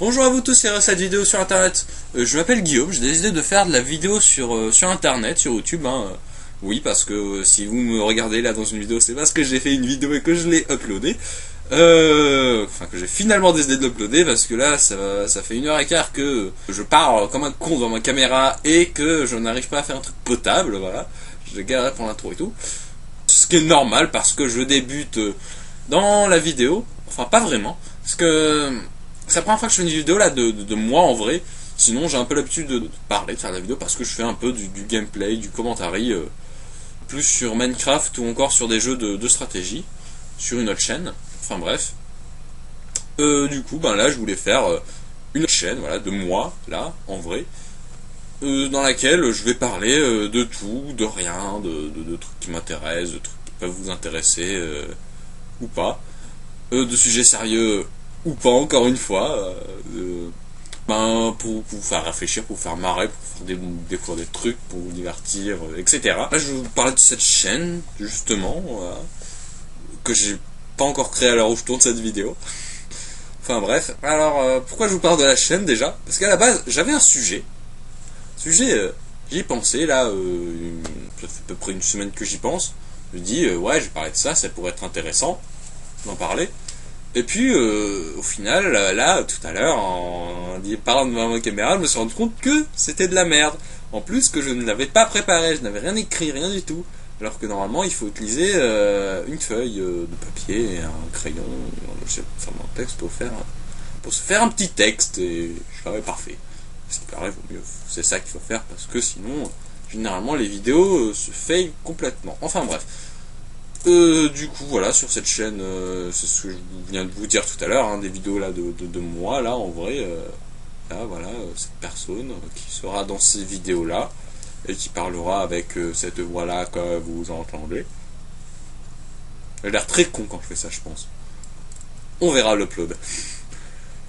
Bonjour à vous tous, c'est cette vidéo sur internet. Je m'appelle Guillaume, j'ai décidé de faire de la vidéo sur internet, sur YouTube. Oui, parce que si vous me regardez là dans une vidéo, c'est parce que j'ai fait une vidéo et que je l'ai uploadée. Enfin, que j'ai finalement décidé de l'uploader parce que là, ça fait 1h15 que je pars comme un con devant ma caméra et que je n'arrive pas à faire un truc potable, voilà. Je galère pour l'intro et tout. Ce qui est normal parce que je débute dans la vidéo. Enfin, pas vraiment. Parce que c'est la première fois que je fais une vidéo là de moi en vrai. Sinon, j'ai un peu l'habitude de parler, de faire de la vidéo parce que je fais un peu du gameplay, du commentary, plus sur Minecraft ou encore sur des jeux de stratégie, sur une autre chaîne. Enfin bref. Du coup, ben là, je voulais faire une autre chaîne, voilà, de moi, là, en vrai, dans laquelle je vais parler de tout, de rien, de trucs qui m'intéressent, de trucs qui peuvent vous intéresser ou pas, de sujets sérieux ou pas, encore une fois, pour vous faire réfléchir, pour vous faire marrer, pour vous faire découvrir des trucs, pour vous divertir, etc. Là, je vais vous parler de cette chaîne, justement, que j'ai pas encore créée à l'heure où je tourne cette vidéo. Enfin bref, alors pourquoi je vous parle de la chaîne déjà? Parce qu'à la base, j'avais un sujet. J'y ai pensé, là, ça fait à peu près une semaine que j'y pense. Je me dis, ouais, je vais parler de ça, ça pourrait être intéressant d'en parler. Et puis, au final, là, tout à l'heure, en parlant devant ma caméra, je me suis rendu compte que c'était de la merde. En plus, que je ne l'avais pas préparé, je n'avais rien écrit, rien du tout. Alors que normalement, il faut utiliser une feuille de papier et un crayon, je sais pas, un texte pour se faire un petit texte, et je l'avais parfait. Ce qui paraît, vaut mieux, c'est ça qu'il faut faire, parce que sinon, généralement, les vidéos se faillent complètement. Enfin bref. Du coup, voilà, sur cette chaîne, c'est ce que je viens de vous dire tout à l'heure, des vidéos là de moi, là, en vrai, là, voilà, cette personne qui sera dans ces vidéos-là, et qui parlera avec cette voix-là que vous entendez. Elle a l'air très con quand je fais ça, je pense. On verra l'upload.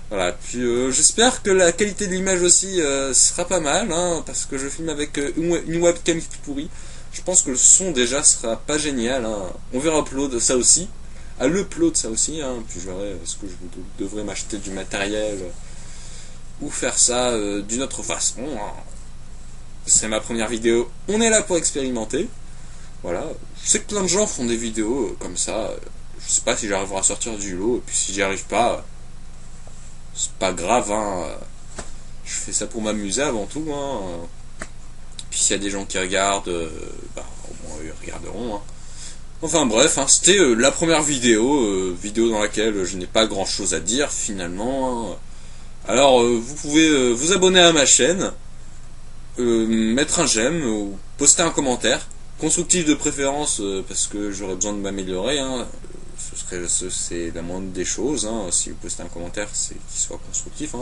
Voilà, puis j'espère que la qualité de l'image aussi sera pas mal, parce que je filme avec une webcam qui pourrit. Je pense que le son déjà sera pas génial. On verra upload ça aussi. À l'upload ça aussi. Puis je verrai est-ce que je devrais m'acheter du matériel ou faire ça d'une autre façon. C'est ma première vidéo. On est là pour expérimenter. Voilà. Je sais que plein de gens font des vidéos comme ça. Je sais pas si j'arriverai à sortir du lot. Et puis si j'y arrive pas, c'est pas grave. Je fais ça pour m'amuser avant tout. Puis s'il y a des gens qui regardent, au moins ils regarderont. Enfin bref, c'était la première vidéo dans laquelle je n'ai pas grand chose à dire finalement. Alors vous pouvez vous abonner à ma chaîne, mettre un j'aime ou poster un commentaire, constructif de préférence parce que j'aurais besoin de m'améliorer. C'est la moindre des choses. Si vous postez un commentaire, c'est qu'il soit constructif.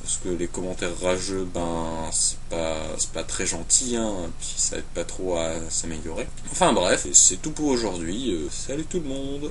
Parce que les commentaires rageux, c'est pas très gentil, puis ça aide pas trop à s'améliorer. Enfin bref, c'est tout pour aujourd'hui. Salut tout le monde!